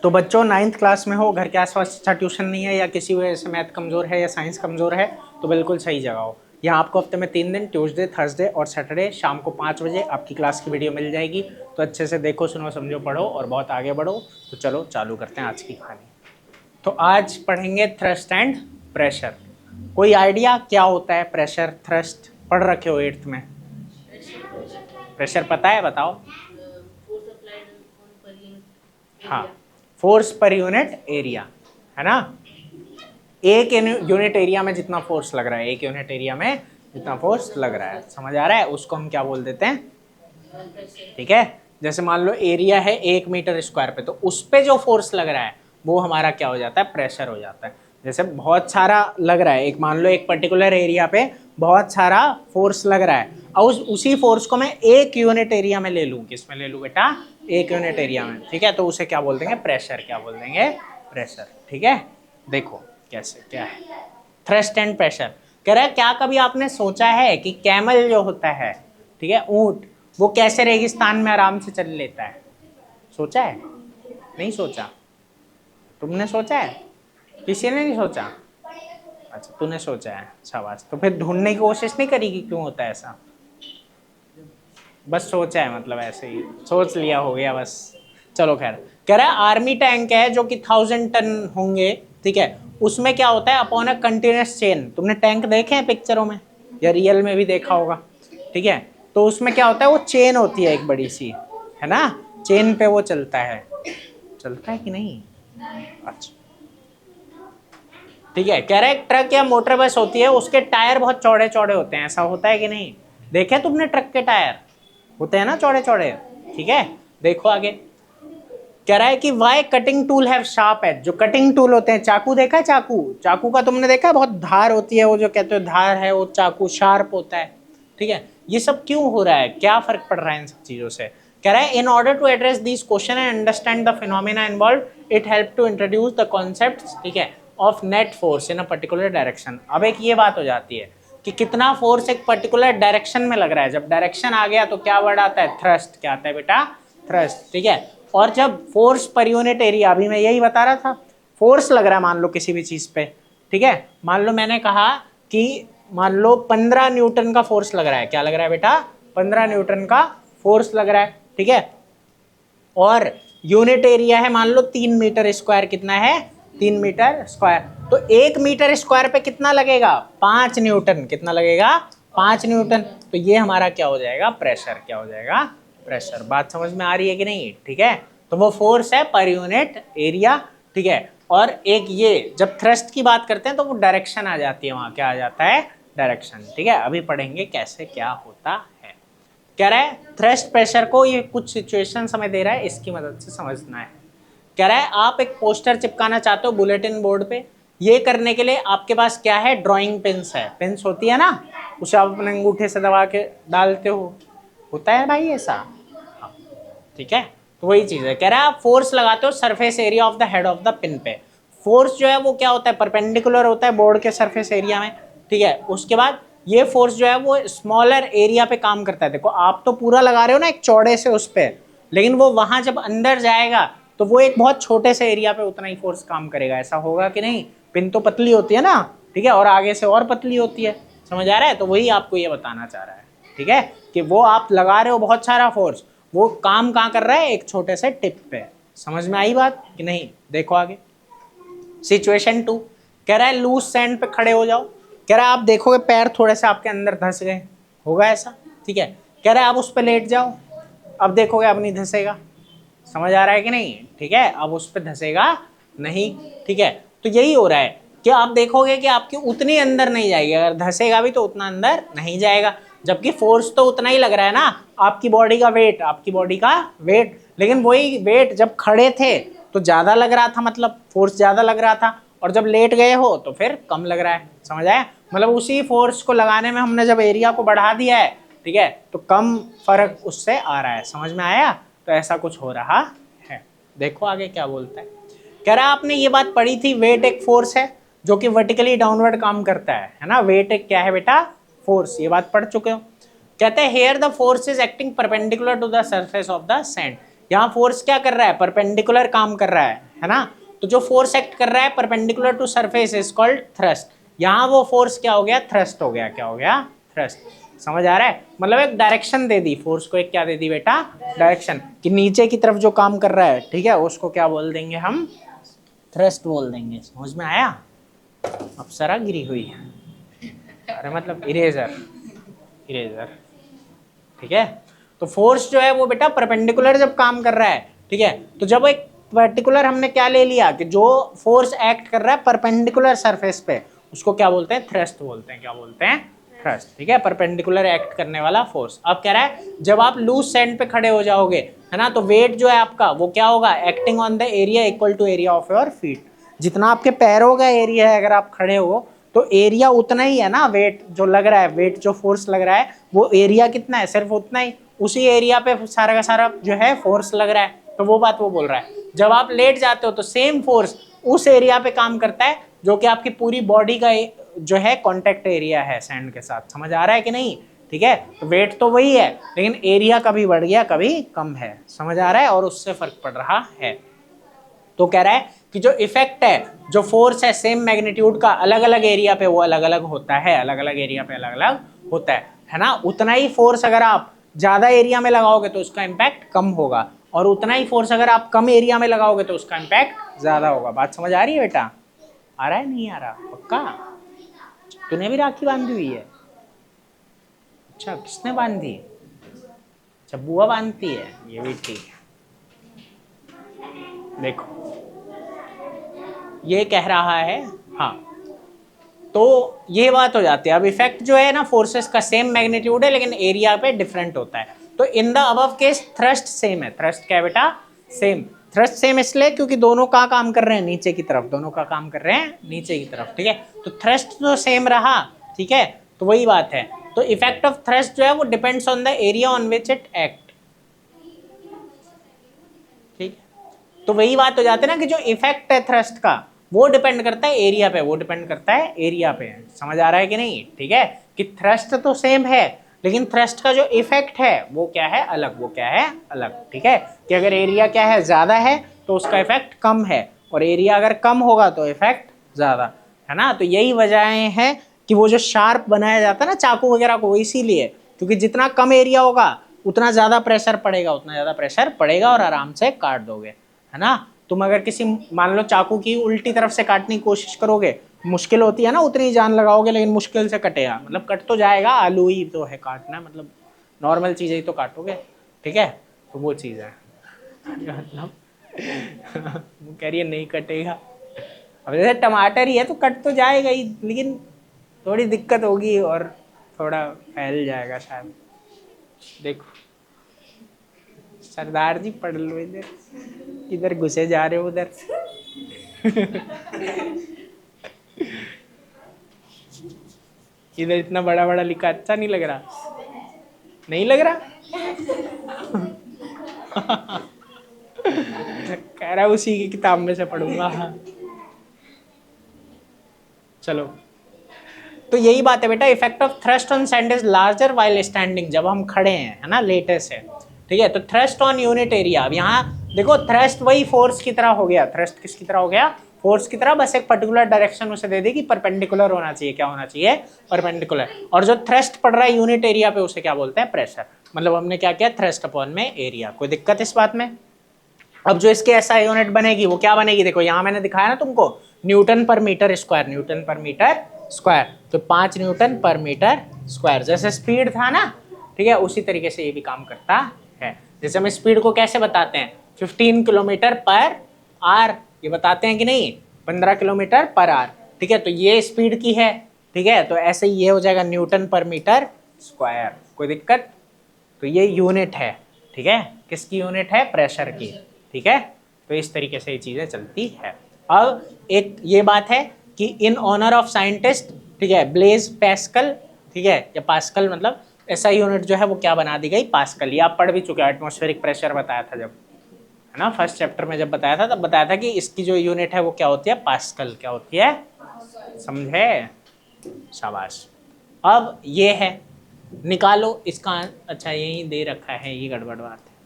तो बच्चों 9th class में हो, घर के आसपास अच्छा ट्यूशन नहीं है या किसी वजह से मैथ कमज़ोर है या साइंस कमज़ोर है तो बिल्कुल सही जगह हो। यहाँ आपको हफ्ते में 3 दिन ट्यूसडे, थर्सडे और सैटरडे शाम को 5 बजे आपकी क्लास की वीडियो मिल जाएगी। तो अच्छे से देखो, सुनो, समझो, पढ़ो और बहुत आगे बढ़ो। तो चलो चालू करते हैं आज की कहानी। तो आज पढ़ेंगे थ्रस्ट एंड प्रेशर। कोई आइडिया क्या होता है प्रेशर थ्रस्ट? पढ़ रखे हो 8th में? प्रेशर पता है? बताओ। हाँ, फोर्स पर यूनिट एरिया, है ना। एक यूनिट एरिया में जितना फोर्स लग रहा है, एक यूनिट एरिया में जितना फोर्स लग रहा है, समझ आ रहा है? उसको हम क्या बोल देते हैं? ठीक है। जैसे मान लो एरिया है 1 मीटर स्क्वायर पे, तो उस पे जो फोर्स लग रहा है वो हमारा क्या हो जाता है? प्रेशर हो जाता है। जैसे बहुत सारा लग रहा है, एक मान लो एक पर्टिकुलर एरिया पे बहुत सारा फोर्स लग रहा है और उसी फोर्स को मैं एक यूनिट एरिया में ले लूँ। किस में ले लूँ बेटा? एक यूनिट एरिया में, ठीक है। तो उसे क्या बोल देंगे? प्रेशर। क्या बोल देंगे? प्रेशर, ठीक है। देखो कैसे क्या है थ्रस्ट एंड प्रेशर। कह रहा है क्या कभी आपने सोचा है कि कैमल जो होता है, ठीक है, ऊंट, वो कैसे रेगिस्तान में आराम से चल लेता है? सोचा है? नहीं सोचा? तुमने सोचा है? किसी ने नहीं सोचा? अच्छा, तूने सोचा है, शाबाश। तो फिर ढूंढने की कोशिश नहीं करी कि क्यों होता है ऐसा? बस सोचा है, मतलब ऐसे ही सोच लिया, हो गया बस। चलो खैर, कह रहा है आर्मी टैंक है जो कि 1000 टन होंगे, ठीक है। उसमें क्या होता है? Upon a continuous chain. तुमने टैंक देखे हैं पिक्चरों में या रियल में भी देखा होगा, ठीक है। तो उसमें क्या होता है? वो चेन होती है एक बड़ी सी, है ना। चेन पे वो चलता है कि नहीं? अच्छा, ठीक है। कह रहा है ट्रक या मोटर बस होती है, उसके टायर बहुत चौड़े चौड़े होते हैं। ऐसा होता है कि नहीं? देखे तुमने ट्रक के टायर? होते हैं ना चौड़े चौड़े, ठीक है। देखो आगे, कह रहा है कि why cutting tool have sharp edge. जो कटिंग टूल होते हैं, चाकू देखा है? चाकू का तुमने देखा है? बहुत धार होती है, वो जो कहते हो धार है, वो चाकू शार्प होता है, ठीक है। ये सब क्यों हो रहा है? क्या फर्क पड़ रहा है इन सब चीजों से? कह रहा है in order to address this question and understand the phenomena involve, it help to introduce the concept, ठीक है, of net force in a particular direction. अब एक ये बात हो जाती है कि कितना फोर्स एक पर्टिकुलर डायरेक्शन में लग रहा है। जब डायरेक्शन आ गया तो क्या वर्ड आता है? थ्रस्ट। क्या आता है बेटा? थ्रस्ट, ठीक है। और जब फोर्स पर यूनिट एरिया, अभी मैं यही बता रहा था, फोर्स लग रहा है मान लो किसी भी चीज पे, ठीक है। मान लो मैंने कहा कि मान लो 15 न्यूटन का फोर्स लग रहा है। क्या लग रहा है बेटा? 15 न्यूटन का फोर्स लग रहा है, ठीक है। और यूनिट एरिया है मान लो 3 मीटर स्क्वायर। कितना है? 3 मीटर स्क्वायर। तो 1 मीटर स्क्वायर पे कितना लगेगा? 5 न्यूटन। कितना लगेगा? 5 न्यूटन। तो ये हमारा क्या हो जाएगा? प्रेशर। क्या हो जाएगा? प्रेशर। बात समझ में आ रही है कि नहीं? ठीक है। तो वो फोर्स है पर यूनिट एरिया, ठीक है। और एक ये जब थ्रस्ट की बात करते हैं तो वो डायरेक्शन आ जाती है, वहां क्या आ जाता है? डायरेक्शन, ठीक है। अभी पढ़ेंगे कैसे क्या होता है। कह रहा है थ्रस्ट प्रेशर को ये कुछ सिचुएशन समय दे रहा है, इसकी मदद से समझना है। कह रहा है आप एक पोस्टर चिपकाना चाहते हो बुलेटिन बोर्ड पे। ये करने के लिए आपके पास क्या है? ड्राइंग पिंस है। पिंस होती है ना, उसे आप अपने अंगूठे से दबा के डालते हो, होता है भाई ऐसा, ठीक है। तो वही चीज है। कह रहा है आप फोर्स लगाते हो surface area of the head of the pin पे। फोर्स जो है वो क्या होता है? परपेंडिकुलर होता है बोर्ड के सरफेस एरिया में, ठीक है। उसके बाद ये फोर्स जो है वो स्मॉलर एरिया पे काम करता है। देखो आप तो पूरा लगा रहे हो ना एक चौड़े से उस पे, लेकिन वो वहां जब अंदर जाएगा तो वो एक बहुत छोटे से एरिया पे उतना ही फोर्स काम करेगा। ऐसा होगा कि नहीं? पिन तो पतली होती है ना, ठीक है, और आगे से और पतली होती है। समझ आ रहा है? तो वही आपको ये बताना चाह रहा है, ठीक है, कि वो आप लगा रहे हो बहुत सारा फोर्स, वो काम कहाँ कर रहा है? एक छोटे से टिप पे। समझ में आई बात कि नहीं? देखो आगे, सिचुएशन 2। कह रहा है लूज सैंड पे खड़े हो जाओ। कह रहा है आप देखोगे पैर थोड़े से आपके अंदर धंस गए, होगा ऐसा, ठीक है। कह रहा है आप उस पर लेट जाओ, अब देखोगे अब नहीं धंसेगा। समझ आ रहा है कि नहीं? ठीक है, अब उस पर धंसेगा नहीं, ठीक है। तो यही हो रहा है कि आप देखोगे कि आपकी उतनी अंदर नहीं जाएगी, अगर धंसेगा भी तो उतना अंदर नहीं जाएगा, जबकि फोर्स तो उतना ही लग रहा है ना, आपकी बॉडी का वेट, आपकी बॉडी का वेट। लेकिन वही वेट जब खड़े थे तो ज्यादा लग रहा था, मतलब फोर्स ज्यादा लग रहा था, और जब लेट गए हो तो फिर कम लग रहा है। समझ आया? मतलब उसी फोर्स को लगाने में हमने जब एरिया को बढ़ा दिया है, ठीक है, तो कम फर्क उससे आ रहा है। समझ में आया? तो ऐसा कुछ हो रहा है। देखो आगे क्या बोलता है। कह रहा आपने ये बात पढ़ी थी, वेट एक फोर्स है जो कि वर्टिकली डाउनवर्ड काम करता है ना। वेट एक क्या है बेटा? फोर्स। ये बात पढ़ चुके हो। कहते हैं here the force is acting perpendicular to the surface of the sand. यहाँ फोर्स क्या कर रहा है, परपेंडिकुलर काम कर रहा है ना। तो जो फोर्स एक्ट कर रहा है perpendicular to surface is called thrust. यहाँ वो फोर्स क्या हो गया, थ्रस्ट हो गया। क्या हो गया, थ्रस्ट। समझ आ रहा है, मतलब एक डायरेक्शन दे दी फोर्स को, एक क्या दे दी बेटा, डायरेक्शन, कि नीचे की तरफ जो काम कर रहा है, ठीक है, उसको क्या बोल देंगे हम, थ्रस्ट बोल देंगे। समझ में आया। अप्सरा गिरी हुई है, अरे मतलब इरेजर, इरेजर, ठीक है। तो फोर्स जो है वो बेटा परपेंडिकुलर जब काम कर रहा है, ठीक है, तो जब एक पर्टिकुलर हमने क्या ले लिया कि जो फोर्स एक्ट कर रहा है परपेंडिकुलर सरफेस पे, उसको क्या बोलते हैं, थ्रस्ट बोलते हैं। क्या बोलते हैं, थ्रस्ट, ठीक है, परपेंडिकुलर एक्ट करने वाला फोर्स। अब कह रहा है जब आप लूज सैंड पे खड़े हो जाओगे, है ना, तो वेट जो है आपका वो क्या होगा, acting on the area equal to area of your feet. जितना आपके पैरों का एरिया है अगर आप खड़े हो तो एरिया उतना ही है ना, वेट जो लग रहा है, वेट जो फोर्स लग रहा है वो एरिया कितना है, सिर्फ उतना ही, उसी एरिया पे सारा का सारा जो है फोर्स लग रहा है। तो वो बात वो बोल रहा है। जब आप लेट जाते हो तो सेम फोर्स उस एरिया पे काम करता है जो कि आपकी पूरी बॉडी का जो है कॉन्टेक्ट एरिया है सैंड के साथ। समझ आ रहा है कि नहीं, ठीक है। तो वेट तो वही है लेकिन एरिया कभी बढ़ गया कभी कम है। समझ आ रहा है, और उससे फर्क पड़ रहा है। तो कह रहा है कि जो इफेक्ट है, जो फोर्स है सेम मैग्नीट्यूड का, अलग अलग एरिया पे वो अलग अलग होता है, अलग अलग एरिया पे अलग अलग होता है ना। उतना ही फोर्स अगर आप ज्यादा एरिया में लगाओगे तो उसका इम्पैक्ट कम होगा, और उतना ही फोर्स अगर आप कम एरिया में लगाओगे तो उसका इम्पैक्ट ज्यादा होगा। बात समझ आ रही है बेटा, आ रहा है नहीं आ रहा, पक्का। तूने भी राखी बांधी हुई है? अच्छा, किसने बांधी? अच्छा, बुआ बांधती है, ये भी ठीक है। देखो ये कह रहा है, हाँ, तो ये बात हो जाती है। अब इफेक्ट जो है ना फोर्सेस का सेम मैग्नीट्यूड है लेकिन एरिया पे डिफरेंट होता है। तो in the above case thrust same है। थ्रस्ट क्या है बेटा, सेम। थ्रस्ट सेम इसलिए क्योंकि दोनों का काम कर रहे हैं नीचे की तरफ, दोनों का काम कर रहे हैं नीचे की तरफ, ठीक है। तो थ्रस्ट तो सेम रहा, ठीक है, तो वही बात है। तो इफेक्ट ऑफ थ्रस्ट जो है वो depends on the area on which it act, ठीक है। तो वही बात हो जाती है ना कि जो इफेक्ट है थ्रस्ट का वो डिपेंड करता है एरिया पे, वो डिपेंड करता है एरिया पे। समझ आ रहा है कि नहीं, ठीक है, कि थ्रस्ट तो सेम है लेकिन थ्रस्ट का जो इफेक्ट है वो क्या है, अलग, वो क्या है, अलग, ठीक है। कि अगर एरिया क्या है, ज्यादा है तो उसका इफेक्ट कम है, और एरिया अगर कम होगा तो इफेक्ट ज्यादा, है ना। तो यही वजहें हैं कि वो जो शार्प बनाया जाता है ना चाकू वगैरह को, इसीलिए क्योंकि जितना कम एरिया होगा उतना ज्यादा प्रेशर पड़ेगा, उतना ज्यादा प्रेशर पड़ेगा और आराम से काट दोगे, है ना। तुम अगर किसी मान लो चाकू की उल्टी तरफ से काटने की कोशिश करोगे, मुश्किल होती है ना, उतनी जान लगाओगे लेकिन मुश्किल से कटेगा, मतलब कट तो जाएगा, आलू ही तो है काटना, मतलब नॉर्मल चीज़ें ही तो काटोगे, ठीक है। तो वो चीज़ है मतलब वो कह रही है नहीं कटेगा। अब जैसे टमाटर ही है तो कट तो जाएगा ही लेकिन थोड़ी दिक्कत होगी और थोड़ा फैल जाएगा शायद। देखो सरदार जी पढ़ लो, इधर इधर घुसे जा रहे हो उधर इधर इतना बड़ा बड़ा लिखा, अच्छा नहीं लग रहा, नहीं लग रहा कह रहा उसी की किताब में से पढ़ूंगा। चलो, तो यही बात है बेटा, effect of thrust on sand is larger while standing, जब हम खड़े हैं, है ना, लेटे से, ठीक है। तो थ्रस्ट ऑन यूनिट एरिया, अब यहाँ देखो थ्रस्ट वही फोर्स की तरह हो गया, थ्रस्ट किसकी तरह हो गया, फोर्स की तरह, बस एक पर्टिकुलर डायरेक्शन उसे दे दी कि परपेंडिकुलर होना चाहिए, क्या होना चाहिए, परपेंडिकुलर। और जो थ्रस्ट पड़ रहा है यूनिट एरिया पे उसे क्या बोलते हैं, प्रेशर। मतलब हमने क्या किया, थ्रस्ट अपॉन में एरिया। कोई दिक्कत इस बात में? अब जो इसके ऐसा यूनिट बनेगी वो क्या बनेगी, देखो यहाँ मैंने दिखाया ना तुमको, न्यूटन पर मीटर स्क्वायर, न्यूटन पर मीटर स्क्वायर। तो 5 न्यूटन पर मीटर स्क्वायर, जैसे स्पीड था ना, ठीक है, उसी तरीके से ये भी काम करता है। जैसे हम स्पीड को कैसे बताते हैं, 15 किलोमीटर पर आर, ये बताते हैं कि नहीं, 15 किलोमीटर पर आर, ठीक है। तो ये स्पीड की है, ठीक है, तो ऐसे ही ये हो जाएगा न्यूटन पर मीटर स्क्वायर। कोई दिक्कत? तो ये यूनिट है, ठीक है, किसकी यूनिट है, प्रेशर की, ठीक है। तो इस तरीके से ये चीजें चलती है। अब एक ये बात है कि इन ऑनर ऑफ साइंटिस्ट, ठीक है, ब्लेज पैस्कल, ठीक है, या पास्कल, मतलब ऐसा यूनिट जो है वो क्या बना दी गई, पास्कल। ये आप पढ़ भी चुके हैं, एटमॉस्फेरिक प्रेशर बताया था जब, है ना, फर्स्ट चैप्टर में जब बताया था तब बताया था कि इसकी जो यूनिट है वो क्या होती है, पास्कल। क्या होती है, समझे, शाबाश। अब ये है, निकालो इसका, अच्छा यही दे रखा है, ये गड़बड़ बात है,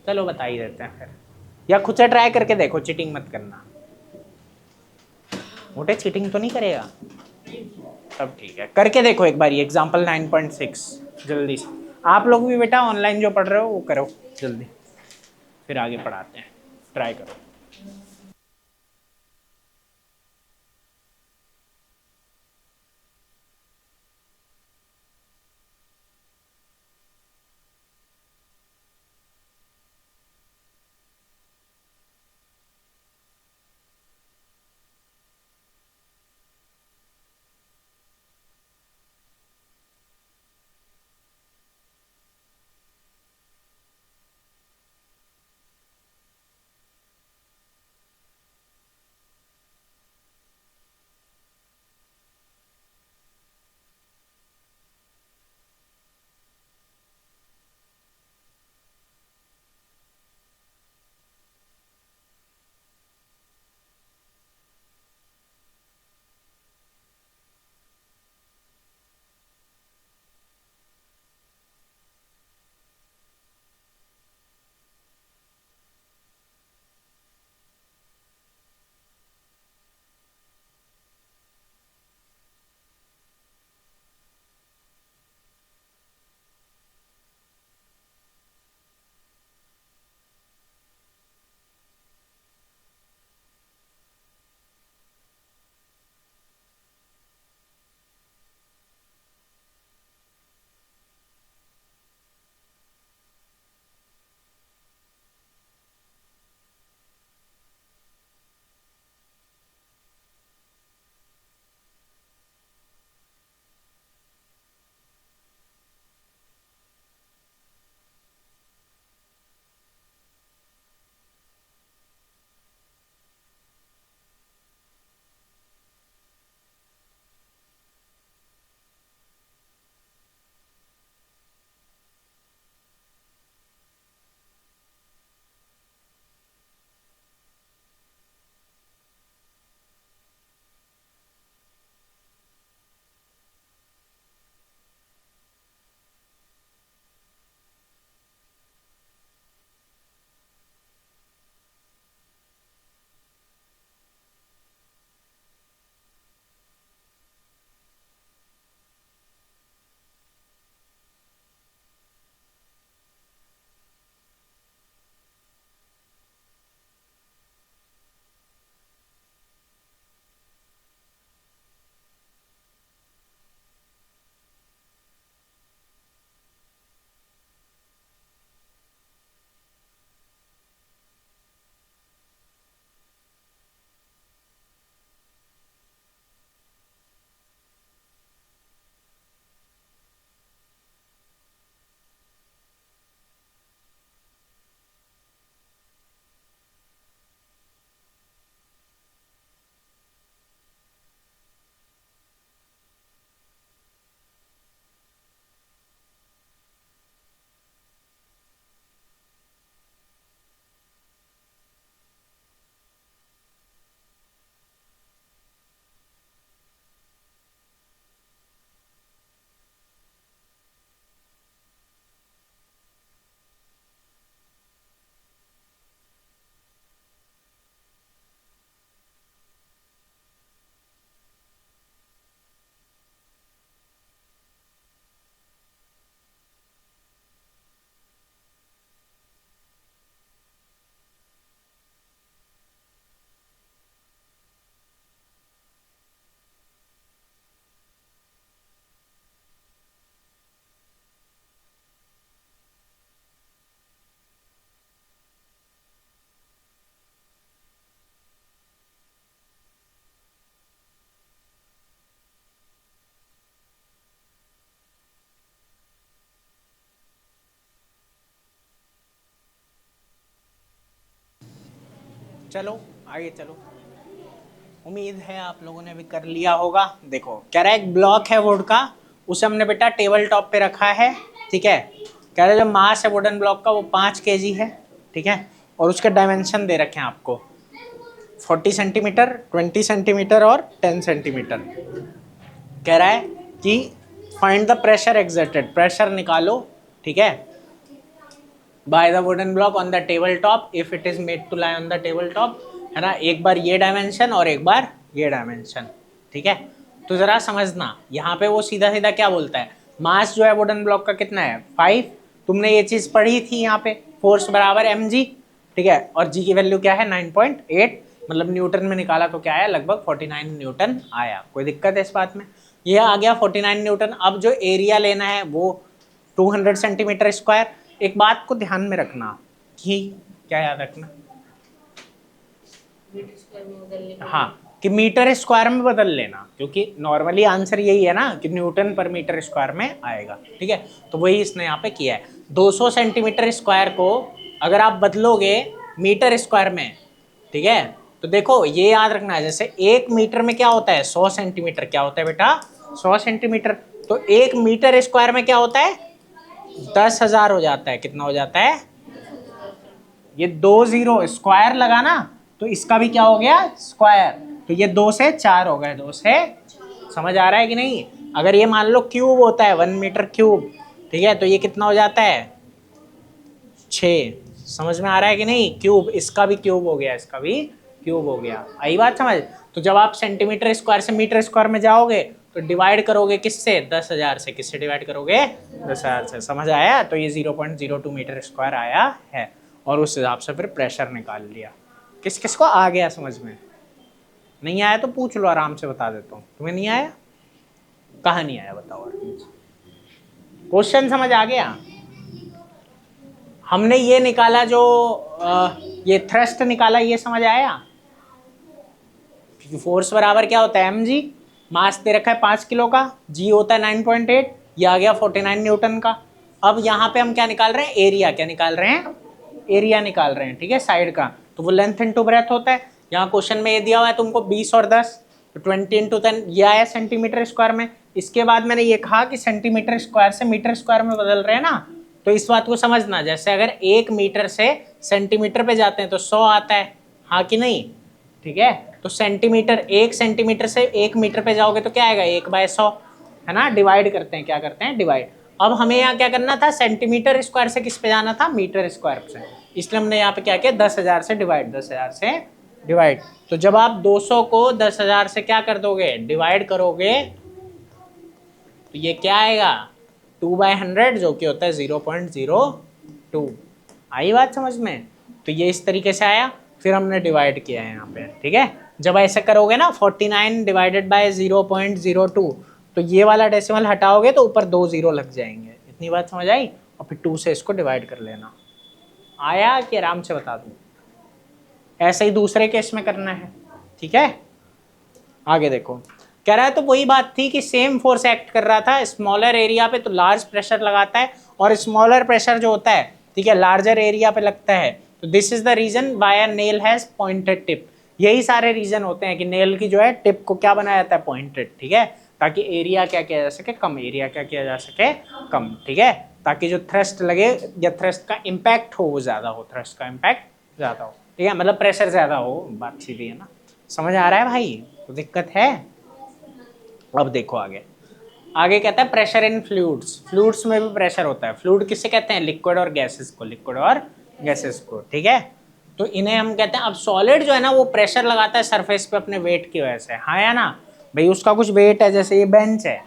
चलो बता ही देते हैं फिर, या खुद से ट्राई करके देखो, चीटिंग मत करना। मोटे चीटिंग तो नहीं करेगा? तब ठीक है, करके देखो एक बार एग्जाम्पल 9.6 जल्दी से। आप लोग भी बेटा ऑनलाइन जो पढ़ रहे हो वो करो जल्दी, फिर आगे पढ़ाते हैं, ट्राई करो। चलो आगे चलो, उम्मीद है आप लोगों ने भी कर लिया होगा। देखो कह रहा है एक ब्लॉक है वुड का, उसे हमने बेटा टेबल टॉप पे रखा है, ठीक है। कह रहा है जो मास है वुडन ब्लॉक का वो 5 kg है, ठीक है। और उसके डायमेंशन दे रखे हैं आपको 40 सेंटीमीटर, 20 सेंटीमीटर और 10 सेंटीमीटर। कह रहा है कि find the pressure exerted, pressure निकालो, ठीक है। By the wooden block on the table top if it is made to lie on the table top, है ना, एक बार ये डायमेंशन और एक बार ये डायमेंशन, ठीक है। तो जरा समझना यहाँ पे वो सीधा सीधा क्या बोलता है, मास जो है वुडन ब्लॉक का कितना है 5, तुमने ये चीज पढ़ी थी यहाँ पे, फोर्स बराबर mg, ठीक है, और g की वैल्यू क्या है 9.8, मतलब न्यूटन में निकाला तो क्या आया, लगभग 49 न्यूटन आया। कोई दिक्कत है इस बात में, ये आ गया 49 न्यूटन। अब जो एरिया लेना है वो 200 सेंटीमीटर स्क्वायर। एक बात को ध्यान में रखना कि क्या याद रखना, हाँ, कि मीटर स्क्वायर में बदल लेना, क्योंकि नॉर्मली आंसर यही है ना कि न्यूटन पर मीटर स्क्वायर में आएगा, ठीक है। तो वही इसने यहाँ पे किया है, 200 सेंटीमीटर स्क्वायर को अगर आप बदलोगे मीटर स्क्वायर में, ठीक है, तो देखो ये याद रखना है, जैसे 1 मीटर में क्या होता है 100 सेंटीमीटर, क्या होता है बेटा 100 सेंटीमीटर, तो 1 मीटर स्क्वायर में क्या होता है 10,000 हो जाता है। कितना हो जाता है, ये 2 0 स्क्वायर लगा ना, तो इसका भी क्या हो गया स्क्वायर, तो ये 2 से 4 हो गए, 2 से, समझ आ रहा है कि नहीं। अगर ये मान लो क्यूब होता है 1 मीटर क्यूब, ठीक है, तो ये कितना हो जाता है 6, समझ में आ रहा है कि नहीं, क्यूब, इसका भी क्यूब हो गया, इसका भी क्यूब हो गया, आई बात समझ। तो जब आप सेंटीमीटर स्क्वायर से मीटर स्क्वायर में जाओगे तो डिवाइड करोगे किससे 10,000 से, किससे डिवाइड करोगे 10,000 से, समझ आया। तो ये 0.02 मीटर स्क्वायर आया है, और उस हिसाब से फिर प्रेशर निकाल लिया। किस किस को आ गया समझ में, नहीं आया तो पूछ लो, आराम से बता देता हूँ। तुम्हें नहीं आया, कहाँ नहीं आया बताओ, क्वेश्चन समझ आ गया। हमने ये निकाला जो ये थ्रस्ट निकाला, ये समझ आया, क्योंकि फोर्स बराबर क्या होता है mg, मास दे रखा है 5 किलो का, g होता है 9.8, ये आ गया 49 न्यूटन का। अब यहाँ पे हम क्या निकाल रहे हैं, एरिया, क्या निकाल रहे हैं, एरिया निकाल रहे हैं, ठीक है, साइड का, तो वो लेंथ इनटू ब्रेथ होता है। यहाँ क्वेश्चन में ये दिया हुआ है तुमको 20 और 10, तो 20 इंटू 10 ये आया सेंटीमीटर स्क्वायर में। इसके बाद मैंने ये कहा कि सेंटीमीटर स्क्वायर से मीटर स्क्वायर में बदल रहे हैं ना, तो इस बात को समझना, जैसे अगर 1 मीटर से सेंटीमीटर पे जाते हैं तो 100 आता है, हाँ कि नहीं, ठीक है। तो सेंटीमीटर, 1 सेंटीमीटर से 1 मीटर पे जाओगे तो क्या आएगा 1/100, है ना, डिवाइड करते हैं, क्या करते हैं डिवाइड। अब हमें यहाँ क्या करना था, सेंटीमीटर स्क्वायर से किस पे जाना था, मीटर स्क्वायर से, इसलिए हमने यहाँ पे क्या किया 10,000 से डिवाइड, 10,000 से डिवाइड। तो जब आप 200 को 10,000 से क्या कर दोगे, डिवाइड करोगे, तो ये क्या आएगा 2/100, जो कि होता है 0.02। आई बात समझ में। तो ये इस तरीके से आया, फिर हमने डिवाइड किया है यहाँ पे, ठीक है। जब ऐसे करोगे ना 49 डिवाइडेड बाय 0.02, तो ये वाला डेसिमल हटाओगे तो ऊपर 2 0 लग जाएंगे। इतनी बात समझ आई, और फिर 2 से इसको डिवाइड कर लेना। आया कि आराम से बता दूं, ऐसे ही दूसरे केस में करना है, ठीक है। आगे देखो, कह रहा है तो वही बात थी कि सेम फोर्स एक्ट कर रहा था स्मॉलर एरिया पे, तो लार्ज प्रेशर लगाता है, और स्मॉलर प्रेशर जो होता है, ठीक है, लार्जर एरिया पे लगता है। तो this is the reason why a nail has pointed tip. यही सारे रीजन होते हैं कि नेल की जो है टिप को क्या बनाया जाता है, पॉइंटेड, ठीक है, ताकि एरिया क्या किया जा सके, कम, एरिया क्या किया जा सके कम, ठीक है, ताकि जो थ्रस्ट लगे या थ्रस्ट का इम्पैक्ट हो वो ज्यादा हो, थ्रस्ट का इम्पैक्ट ज्यादा हो, ठीक है, मतलब प्रेशर ज्यादा हो, बात सीधी है ना, समझ आ रहा है भाई, तो दिक्कत है। अब देखो आगे, आगे कहता है प्रेशर इन फ्लूइड्स, फ्लूइड्स में भी प्रेशर होता है। फ्लूइड किसे कहते हैं, लिक्विड और गैसेस को, लिक्विड और गैसेस को, ठीक है। तो इन्हें हम कहते हैं, अब सॉलिड जो है ना वो प्रेशर लगाता है सरफेस पे अपने वेट की वजह से, हाँ या ना भाई, उसका कुछ वेट है, जैसे ये बेंच है,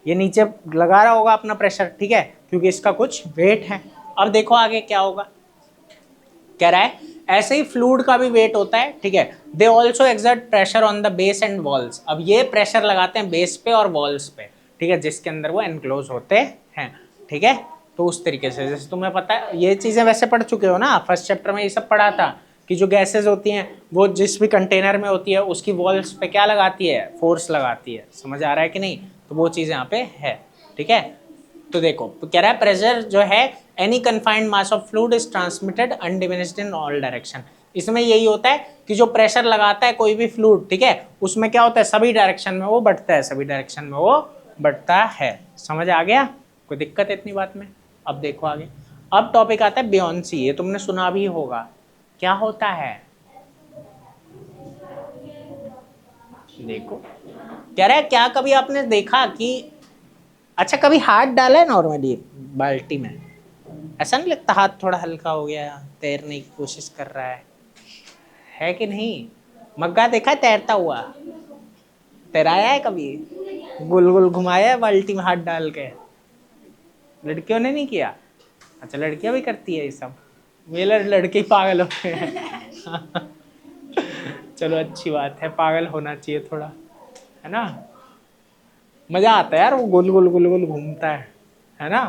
ये नीचे लगा रहा होगा अपना प्रेशर, ठीक है, क्योंकि इसका कुछ वेट है। अब देखो आगे क्या होगा, कह रहा है ऐसे ही फ्लूइड का भी वेट होता है, ठीक है। They also exert pressure on the base and walls. अब ये प्रेशर लगाते हैं बेस पे और वॉल्स पे, ठीक है, जिसके अंदर वो एनक्लोज होते हैं, ठीक है। तो उस तरीके से, जैसे तुम्हें पता है, ये चीजें वैसे पढ़ चुके हो ना, फर्स्ट चैप्टर में ये सब पढ़ा था कि जो गैसेज होती हैं वो जिस भी कंटेनर में होती है उसकी वॉल्स पे क्या लगाती है, फोर्स लगाती है, समझ आ रहा है कि नहीं। तो वो चीज़ यहाँ पे है, ठीक है। तो देखो कह रहा है प्रेशर जो है any confined mass of fluid is transmitted undiminished in all direction. इसमें यही होता है कि जो प्रेशर लगाता है कोई भी फ्लूइड, ठीक है, उसमें क्या होता है, सभी डायरेक्शन में वो बढ़ता है, सभी डायरेक्शन में वो बढ़ता है, समझ आ गया, कोई दिक्कत है इतनी बात में। अब देखो आगे, अब टॉपिक आता है बियोंसी, ये तुमने सुना भी होगा, क्या होता है, देखो कह रहा है क्या कभी आपने देखा कि, अच्छा कभी हाथ डाला है नॉर्मली बाल्टी में, ऐसा नहीं लगता हाथ थोड़ा हल्का हो गया, तैरने की कोशिश कर रहा है कि नहीं? मग्गा देखा है तैरता हुआ? तैराया है कभी? गोल गोल घुमाया है बाल्टी में हाथ डाल के? लड़कियों ने नहीं किया? अच्छा, लड़कियां भी करती है ये सब? मेरे लड़के ही पागल होते हैं। चलो अच्छी बात है, पागल होना चाहिए थोड़ा, है ना? मजा आता है यार, वो गोल गोल गोल गोल घूमता है ना?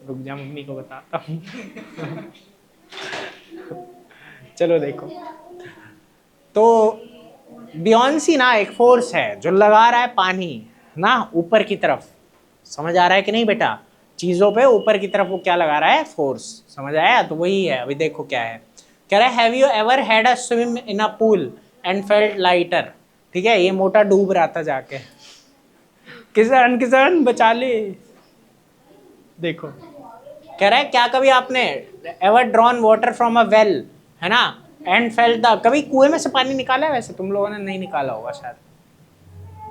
रुक जा, मम्मी को बताता हूँ। चलो देखो, तो बियॉन्सी ना एक फोर्स है जो लगा रहा है पानी ना ऊपर की तरफ। समझ आ रहा है कि नहीं बेटा? चीजों पे ऊपर की तरफ वो क्या लगा रहा है? फोर्स। समझ आया? तो वही है। अभी देखो क्या है, कह रहा है have you ever had a swim in a pool and felt lighter. ठीक है, ये मोटा डूब रहा था जाके, किसान किसान बचा ले। देखो कह रहा है क्या कभी आपने ever drawn water from a well, है ना, एंड फेल्ट द, कभी कुएं में से पानी निकाला है? वैसे तुम लोगों ने नहीं निकाला होगा शायद,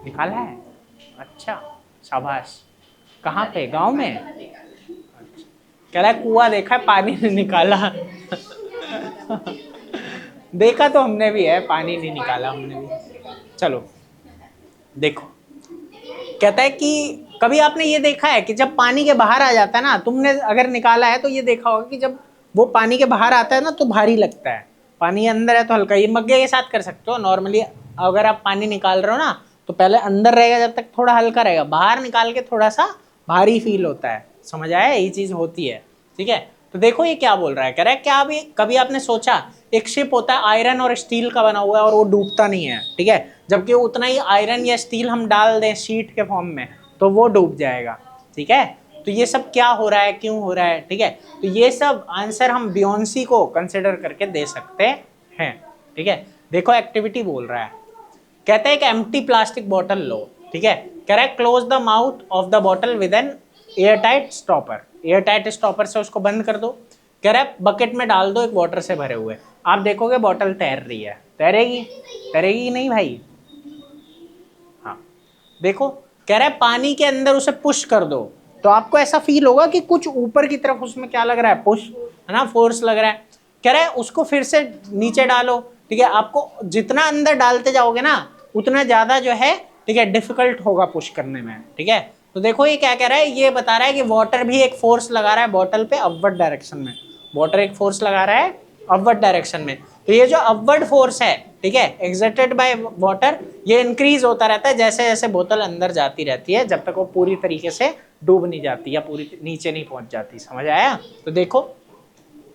निकाला है? अच्छा शाबाश। कहाँ पे? गांव में? कह रहा है कुआं देखा है, पानी नहीं निकाला। देखा तो हमने भी है, पानी नहीं निकाला हमने भी। चलो देखो, कहता है कि कभी आपने ये देखा है कि जब पानी के बाहर आ जाता है ना, तुमने अगर निकाला है तो ये देखा होगा कि जब वो पानी के बाहर आता है ना तो भारी लगता है, पानी अंदर है तो हल्का। ये मग्गे के साथ कर सकते हो नॉर्मली। अगर आप पानी निकाल रहे हो ना तो पहले अंदर रहेगा जब तक थोड़ा हल्का रहेगा, बाहर निकाल के थोड़ा सा भारी फील होता है। समझ आया? ये चीज होती है। ठीक है, तो देखो ये क्या बोल रहा है, कह रहा है क्या अभी कभी आपने सोचा एक शिप होता है आयरन और स्टील का बना हुआ है और वो डूबता नहीं है, ठीक है, जबकि उतना ही आयरन या स्टील हम डाल दें शीट के फॉर्म में तो वो डूब जाएगा। ठीक है, तो ये सब क्या हो रहा है, क्यों हो रहा है? ठीक है, तो ये सब आंसर हम बियॉन्सी को कंसिडर करके दे सकते हैं। ठीक है, देखो एक्टिविटी बोल रहा है, कहता है एक एम्प्टी प्लास्टिक बॉटल लो। ठीक है, कह रहा है close the mouth of the bottle with an airtight stopper. Airtight stopper से उसको बंद कर दो। कह रहा है बकेट में डाल दो एक वाटर से भरे हुए। आप देखोगे बॉटल तैर रही है। तैरेगी? तैरेगी नहीं भाई? हाँ देखो, कह रहा है पानी के अंदर उसे पुश कर दो तो आपको ऐसा फील होगा कि कुछ ऊपर की तरफ उसमें क्या लग रहा है? पुश, है ना, फोर्स लग रहा है। कह रहा है उसको फिर से नीचे डालो। ठीक है, आपको जितना अंदर डालते जाओगे ना उतना ज्यादा जो है, ठीक है, डिफिकल्ट होगा पुश करने में। ठीक है, तो देखो ये क्या कह रहा है, ये बता रहा है कि वाटर भी एक फोर्स लगा रहा है बॉटल पे अपवर्ड डायरेक्शन में। वाटर एक फोर्स लगा रहा है अपवर्ड डायरेक्शन में। तो ये जो अपवर्ड फोर्स है, ठीक है, एक्सर्टेड बाय वाटर, ये इंक्रीज होता रहता है जैसे जैसे बोतल अंदर जाती रहती है, जब तक वो पूरी तरीके से डूब नहीं जाती या पूरी नीचे नहीं पहुंच जाती। समझ आया? तो देखो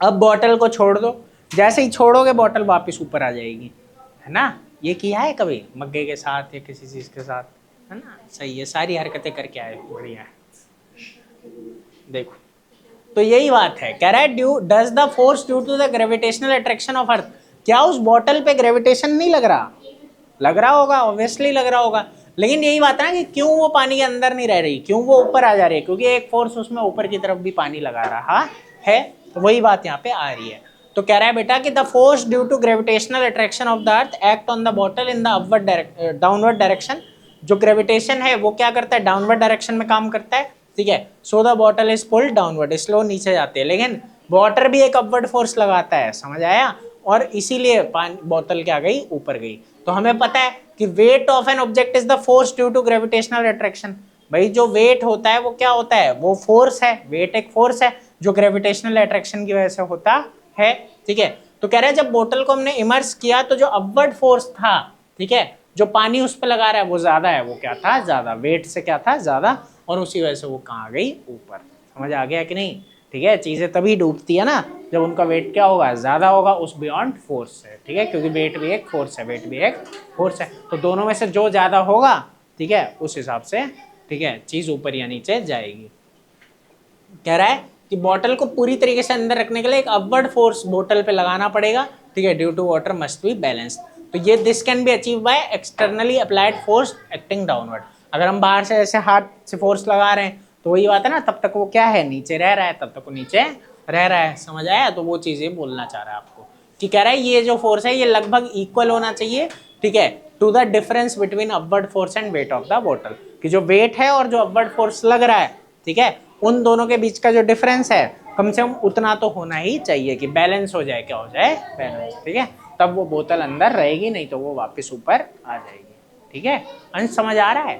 अब बॉटल को छोड़ दो, जैसे ही छोड़ोगे बॉटल वापस ऊपर आ जाएगी, है ना? ये किया है कभी मग्गे के साथ या किसी चीज के साथ, है ना? सही है, सारी हरकतें करके आए, बढ़िया है। देखो तो यही बात है, कह रहा है due does the force due to the gravitational attraction of earth. क्या उस बॉटल पे ग्रेविटेशन नहीं लग रहा? लग रहा होगा, ऑब्वियसली लग रहा होगा। लेकिन यही बात है ना कि क्यों वो पानी के अंदर नहीं रह रही, क्यों वो ऊपर आ जा रही है? क्योंकि एक फोर्स उसमें ऊपर की तरफ भी पानी लगा रहा है। तो वही बात यहाँ पे आ रही है। तो कह रहा है बेटा कि the force due to gravitational attraction of the earth act on the bottle in the upward downward direction. जो ग्रेविटेशन है वो क्या करता है? डाउनवर्ड डायरेक्शन में काम करता है। ठीक है, so the bottle is pulled downward, slow नीचे जाते हैं, लेकिन वाटर भी एक अपवर्ड फोर्स लगाता है। समझ आया? और इसीलिए बोतल क्या गई? ऊपर गई। तो हमें पता है कि weight of an object is the force due to gravitational attraction. भाई जो वेट होता है वो क्या होता है? वो फोर्स है। वेट एक फोर्स है जो ग्रेविटेशनल अट्रैक्शन की वजह से होता है। ठीक है, तो कह रहे हैं जब बोतल को हमने इमर्स किया तो जो अपवर्ड फोर्स था, ठीक है, जो पानी उस पर लगा रहा है वो ज्यादा है। वो क्या था? ज्यादा। वेट से क्या था? ज्यादा। और उसी वजह से वो कहाँ गई? ऊपर। समझ आ गया कि नहीं? ठीक है, चीजें तभी डूबती है ना जब उनका वेट क्या होगा? ज्यादा होगा उस बियॉन्ड फोर्स से। ठीक है, क्योंकि वेट भी एक फोर्स है, वेट भी एक फोर्स है। तो दोनों में से जो ज्यादा होगा, ठीक है, उस हिसाब से, ठीक है, चीज ऊपर या नीचे जाएगी। कह रहा है कि बॉटल को पूरी तरीके से अंदर रखने के लिए एक अपवर्ड फोर्स बोतल पे लगाना पड़ेगा। ठीक है, due to water must be balanced. तो ये this can be achieve by externally applied force acting downward. अगर हम बाहर से ऐसे हाथ से फोर्स लगा रहे हैं तो वही बात है ना, तब तक वो क्या है? नीचे रह रहा है, तब तक वो नीचे रह रहा है। समझ आया? तो वो चीजें बोलना चाह रहा है आपको कि कह रहा है ये जो फोर्स है ये लगभग इक्वल होना चाहिए। ठीक है, to the difference between upward force and weight of the bottle. कि जो वेट है और जो अपवर्ड फोर्स लग रहा है, ठीक है, उन दोनों के बीच का जो डिफरेंस है कम से कम उतना तो होना ही चाहिए कि बैलेंस हो जाए, क्या हो जाए, बैलेंस, ठीक है। तब वो बोतल अंदर रहेगी, नहीं तो वो वापस ऊपर आ जाएगी, ठीक है। अंश समझ आ रहा है?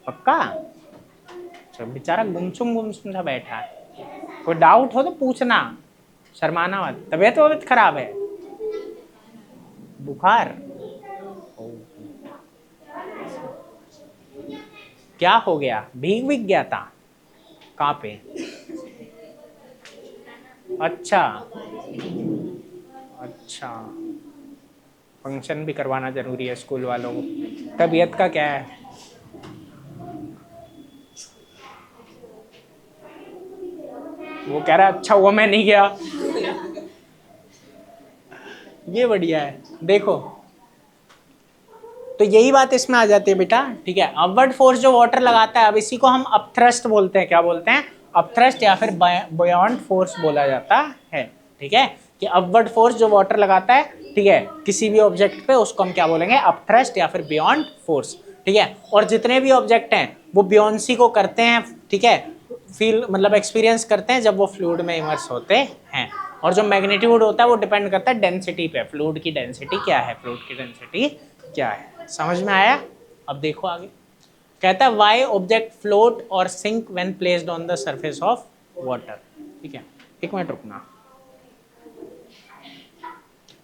पक्का? तो बेचारा गुमसुम सा बैठा है, कोई डाउट हो तो पूछना, शर्माना मत। तबीयत खराब है, बुखार? क्या हो गया, भीग गया था? कहाँ पे? अच्छा अच्छा, फंक्शन भी करवाना जरूरी है स्कूल वालों को। तबीयत का क्या है? वो कह रहा है अच्छा हुआ मैं नहीं गया। ये बढ़िया है, देखो तो यही बात इसमें आ जाती है बेटा, ठीक है। अपवर्ड फोर्स जो वाटर लगाता है, अब इसी को हम अपथ्रस्ट बोलते हैं, क्या बोलते हैं, अपथ्रस्ट, या फिर बॉयॉन्ट फोर्स बोला जाता है, ठीक है। कि अपवर्ड फोर्स जो वाटर लगाता है, ठीक है, किसी भी ऑब्जेक्ट पे, उसको हम क्या बोलेंगे, अपथ्रस्ट या फिर बियॉन्ड फोर्स, ठीक है। और जितने भी ऑब्जेक्ट हैं वो बियॉन्सी को करते हैं, ठीक है, फील मतलब एक्सपीरियंस करते हैं जब वो फ्लूइड में इमर्स होते हैं। और जो मैग्नीट्यूड होता है वो डिपेंड करता है डेंसिटी पे, फ्लूइड की डेंसिटी क्या है, फ्लूइड की डेंसिटी क्या है। समझ में आया? अब देखो आगे, कहता है वाई ऑब्जेक्ट फ्लोट और sink when placed on the surface of water, ठीक है। एक मिनट रुकना,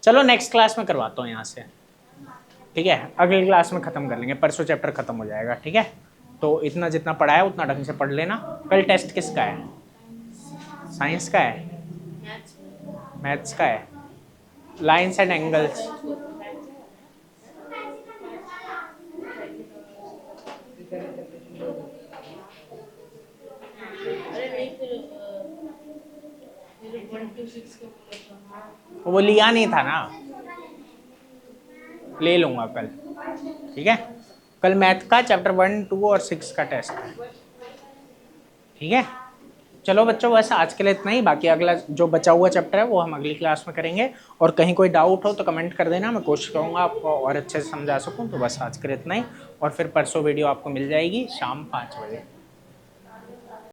चलो नेक्स्ट क्लास में करवाता हूँ यहाँ से, ठीक है। अगली क्लास में खत्म कर लेंगे, परसों चैप्टर खत्म हो जाएगा, ठीक है। तो इतना जितना पढ़ा है उतना ढंग से पढ़ लेना। कल टेस्ट किसका है? साइंस का है? मैथ्स का है? Lines and angles? वो लिया नहीं था ना, ले लूंगा कल, ठीक है। कल मैथ का चैप्टर 1, 2 और 6 का टेस्ट है, ठीक है। चलो बच्चों, बस आज के लिए इतना ही, बाकी अगला जो बचा हुआ चैप्टर है वो हम अगली क्लास में करेंगे। और कहीं कोई डाउट हो तो कमेंट कर देना, मैं कोशिश करूँगा आपको और अच्छे से समझा सकूँ। तो बस आज के लिए इतना ही, और फिर परसों वीडियो आपको मिल जाएगी शाम 5 बजे।